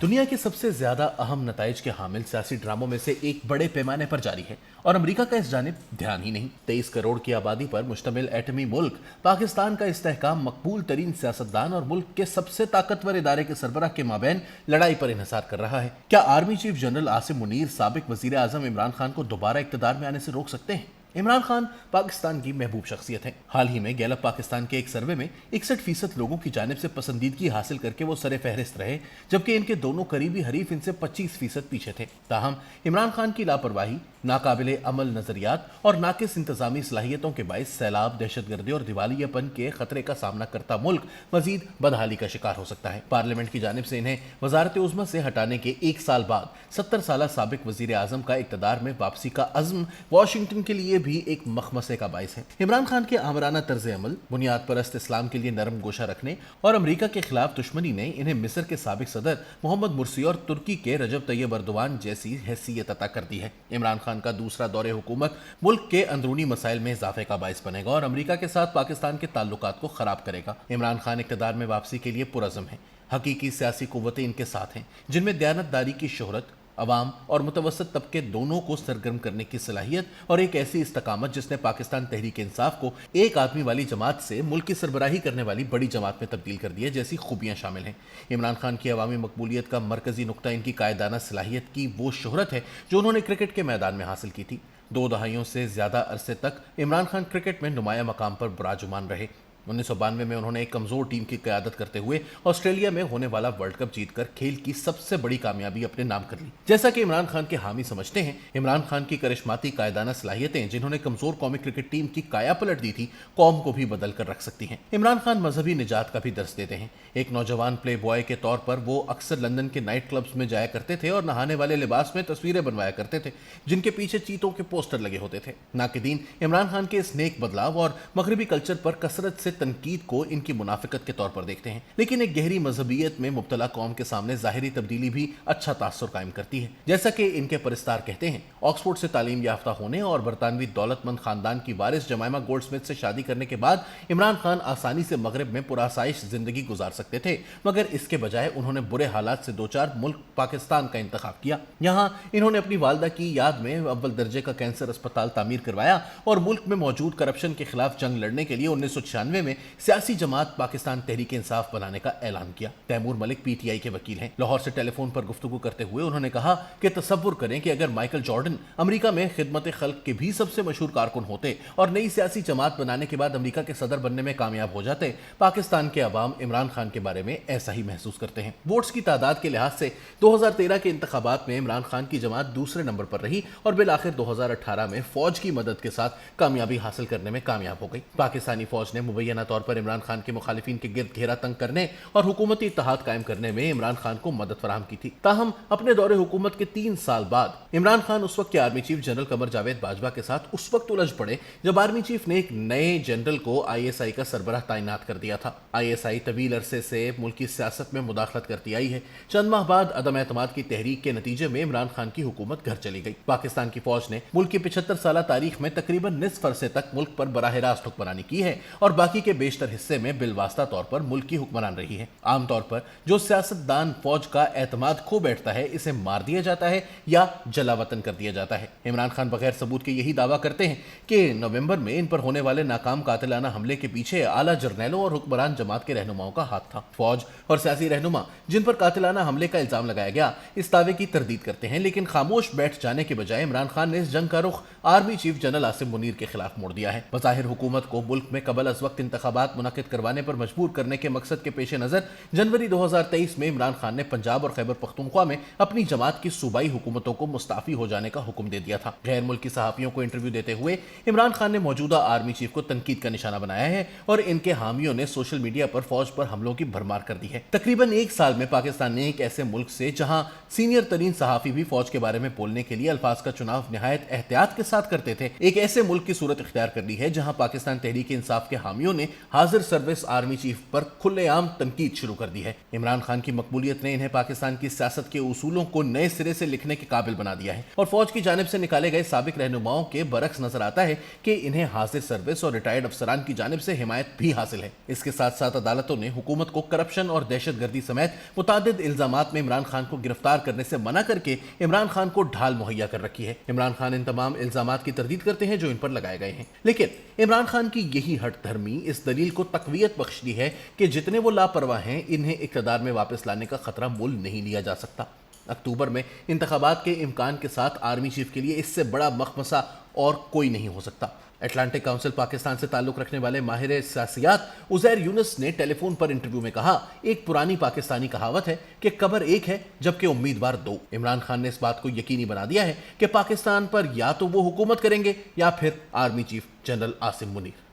दुनिया के सबसे ज्यादा अहम नताइज के हामिल सियासी ड्रामों में से एक बड़े पैमाने पर जारी है और अमेरिका का इस जानिब ध्यान ही नहीं। 23 करोड़ की आबादी पर मुश्तमिल एटमी मुल्क पाकिस्तान का इस्तेहकाम मकबूल तरीन सियासतदान और मुल्क के सबसे ताकतवर इदारे के सरबराह के माबैन लड़ाई पर इन्हिसार कर रहा है। क्या army chief general Asim Munir साबिक वजीर आजम इमरान खान को दोबारा इक्तदार में आने से रोक सकते हैं? इमरान खान पाकिस्तान की महबूब शख्सियत है। हाल ही में गैलप पाकिस्तान के एक सर्वे में 61% लोगों की जानिब से पसंदीदगी हासिल करके वो सरे फहरिस्त रहे, जबकि इनके दोनों करीबी हरीफ इनसे 25% पीछे थे। ताहम इमरान खान की लापरवाही, नाकाबिले अमल नजरियात और नाकिस इंतजामी सलाहियतों के बाइस सैलाब, दहशतगर्दी और दिवालियापन के खतरे का सामना करता मुल्क मजीद बदहाली का शिकार हो सकता है। पार्लियामेंट की जानिब से इन्हें वजारत उज़्मा से हटाने के एक साल बाद 70 साल साबिक वजीर आजम का इक्तदार में वापसी का अज़्म वाशिंगटन के लिए भी एक मखमसे का बाइस है। इमरान खान के आमराना तर्ज अमल, बुनियाद परस्त इस्लाम के लिए नरम गोशा रखने और अमेरिका के खिलाफ दुश्मनी ने इन्हें मिस्र के साबिक सदर मोहम्मद मुर्सी और तुर्की के रजब तैयब अर्दोआन जैसी हैसियत अता कर दी है। इमरान खान का दूसरा दौरे हुकूमत मुल्क के अंदरूनी मसाइल में इजाफे का बाइस बनेगा और अमेरिका के साथ पाकिस्तान के ताल्लुकात को खराब करेगा। इमरान खान इक़्तिदार में वापसी के लिए पुरज़म है। हकीकी सियासी कुव्वतें इनके साथ हैं, जिनमें दयानतदारी की शोहरत, अवाम और मुतवसत तबके दोनों को सरगर्म करने की सलाहियत और एक ऐसी इस्तकामत जिसने पाकिस्तान तहरीक इंसाफ को एक आदमी वाली जमात से मुल्क की सरबराही करने वाली बड़ी जमात में तब्दील कर दिया, जैसी खूबियां शामिल हैं। इमरान खान की अवामी मकबूलियत का मरकजी नुक्ता इनकी कायदाना सलाहियत की वो शोहरत है जो उन्होंने क्रिकेट के मैदान में हासिल की थी। 2 दहाइयों से ज्यादा अरसे तक इमरान खान क्रिकेट में नुमाया मकाम पर बुराजुमान रहे। 1992 में उन्होंने एक कमजोर टीम की क़यादत करते हुए ऑस्ट्रेलिया में होने वाला वर्ल्ड कप जीतकर खेल की सबसे बड़ी कामयाबी अपने नाम कर ली। जैसा कि इमरान खान के हामी समझते हैं, इमरान खान की करिश्माती कायदाना सलाहियतें जिन्होंने कमजोर कौमी क्रिकेट टीम की काया पलट दी थी, कौम को भी बदल कर रख सकती हैं। इमरान खान मजहबी निजात का भी दर्स देते हैं। एक नौजवान प्ले बॉय के तौर पर वो अक्सर लंदन के नाइट क्लब्स में जाया करते थे और नहाने वाले लिबास में तस्वीरें बनवाया करते थे जिनके पीछे चीतों के पोस्टर लगे होते थे। नाकिदीन इमरान खान के इस नेक बदलाव और मगरबी कल्चर पर कसरत से तनकीद को इनकी मुनाफिकत के तौर पर देखते हैं, लेकिन एक गहरी मजहबियत में मुब्तला कौम के सामने जाहिरी तब्दीली भी अच्छा तासुर कायम करती है। जैसा कि इनके परिस्तार कहते हैं, ऑक्सफोर्ड से तालीम याफ्ता होने और बरतानवी दौलतमंद खानदान की वारिस जमाइमा गोल्डस्मिथ से शादी करने के बाद इमरान खान आसानी से मगरब में पुरासाइश जिंदगी गुजार सकते थे, मगर इसके बजाय उन्होंने बुरे हालात से दो चार मुल्क पाकिस्तान का इंतखाब किया। यहाँ इन्होंने अपनी वालदा की याद में अव्वल दर्जे का कैंसर अस्पताल तामीर करवाया और मुल्क में मौजूद करप्शन के खिलाफ जंग लड़ने के लिए 1996 में सियासी जमात पाकिस्तान तहरीक इंसाफ बनाने का ऐलान किया। तैमूर मलिक पीटीआई के वकील हैं। लाहौर से टेलीफोन पर गुफ्तगू करते हुए उन्होंने कहा कि तसव्वुर करें कि अगर माइकल जॉर्डन अमेरिका में खिदमत खल्क के भी सबसे मशहूर कारकुन होते और नई सियासी जमात बनाने के बाद अमेरिका के सदर बनने में कामयाब हो जाते, पाकिस्तान के अवाम इमरान खान के बारे में ऐसा ही महसूस करते हैं। वोट्स की तादाद के लिहाज से 2013 के इंतखाबात में इमरान खान की जमात दूसरे नंबर पर रही और बिल आखिर 2018 में फौज की मदद के साथ कामयाबी हासिल करने में कामयाब हो गई। पाकिस्तानी फौज ने मुबैना तौर पर इमरान खान के मुखालिफिन के गिर्द घेरा तंग करने और हुकूमती इत्तेहाद कायम करने में इमरान खान को मदद फराहम की थी। ताहम अपने दौरे हुकूमत के 3 साल बाद इमरान खान उस वक्त के army chief general Qamar Javed Bajwa के साथ उस वक्त उलझ पड़े जब आर्मी चीफ ने एक नए जनरल को आईएसआई का सरबराह तैनात कर दिया था। आईएसआई तवील अरसे से मुल्क की सियासत में मुदाखलत करती आई है। चंद माह बाद अदम एतमाद की तहरीक के नतीजे में इमरान खान की हुकूमत घर चली गई। पाकिस्तान की फौज ने मुल्क की 75 साल तारीख में तकरीबन निस्फ अरसे तक मुल्क पर बराह रास्त हुक्मरानी की है और बाकी के बेशतर हिस्से में बिलवास्ता तौर पर मुल्क की हुक्मरान रही है। आमतौर पर जो सियासतदान फौज का एतमाद खो बैठता है, इसे मार दिया जाता है या जलावतन कर दिया जाता है। इमरान खान बगैर सबूत के यही दावा करते हैं कि नवंबर में इन पर होने वाले नाकाम कातिलाना हमले के पीछे आला जर्नैलों और हुक्मरान जमात के रहनुमाओं का हाथ था। फौज और सियासी रहनुमा जिन पर कातिलाना हमले का इल्जाम लगाया गया, इस दावे की तरदीद करते हैं, लेकिन खामोश बैठ जाने के बजाय इमरान खान ने इस जंग का रुख army chief general Asim Munir के खिलाफ मोड़ दिया है। बज़ाहिर हुकूमत को मुल्क में कबल अज़ वक्त इंतखाबात मुनक़िद करवाने पर मजबूर करने के मकसद के पेश नजर जनवरी 2023 में इमरान खान ने पंजाब और खैबर पख्तूनख्वा में अपनी जमात की सूबाई हुकूमतों को मुस्ताफी हो जाने का हुक्म दे दिया था। गैर मुल्की सहाफियों को इंटरव्यू देते हुए इमरान खान ने मौजूदा आर्मी चीफ को तनकीद का निशाना बनाया है और इनके हामियों ने सोशल मीडिया पर फौज पर हमलों की भरमार कर दी है। तकरीबन एक साल में पाकिस्तान ने एक ऐसे मुल्क से जहां सीनियर तरीन सहाफी भी फौज के बारे में बोलने के लिए अल्फाज का चुनाव निहायत एहतियात के साथ करते थे, एक ऐसे मुल्क की सूरत इख्तियार कर ली है जहां पाकिस्तान तहरीक इंसाफ के हामियों ने ने हाजिर सर्विस आर्मी चीफ पर खुलेआम तनकीद शुरू कर दी है। इमरान खान की मकबूलियत ने इन्हें पाकिस्तान की सियासत के उसूलों को नए सिरे से लिखने के काबिल बना दिया है और फौज की जानिब से निकाले गए साबिक रहनुमाओं के बरक्स नजर आता है कि इन्हें हाजिर सर्विस और रिटायर्ड अफसरान की जानिब से हिमायत भी हासिल है। इसके साथ साथ अदालतों ने हुकूमत को करप्शन और दहशतगर्दी समेत मुतादिद इल्जामात में इमरान खान को गिरफ्तार करने से मना करके इमरान खान को ढाल मुहैया कर रखी है। इमरान खान इन तमाम इल्जामात की तरदीद करते हैं जो इन पर लगाए गए हैं, लेकिन इमरान खान की यही हट धर्मी इस दलील को तकवीयत बख्शती है कि जितने वो लापरवाह हैं, इन्हें इक़्तिदार में वापस लाने का खतरा मोल नहीं लिया जा सकता। अक्टूबर में इंतखाबात के इम्कान के साथ आर्मी चीफ के लिए इससे बड़ा मखमसा और कोई नहीं हो सकता। अटलांटिक काउंसिल पाकिस्तान से ताल्लुक रखने वाले माहिर सियासियात उजैर यूनुस ने टेलीफोन पर इंटरव्यू में कहा, एक पुरानी पाकिस्तानी कहावत है कि कब्र एक है जबकि उम्मीदवार दो। इमरान खान ने इस बात को यकीनी बना दिया है कि पाकिस्तान पर या तो वो हुकूमत करेंगे या फिर army chief general Asim Munir.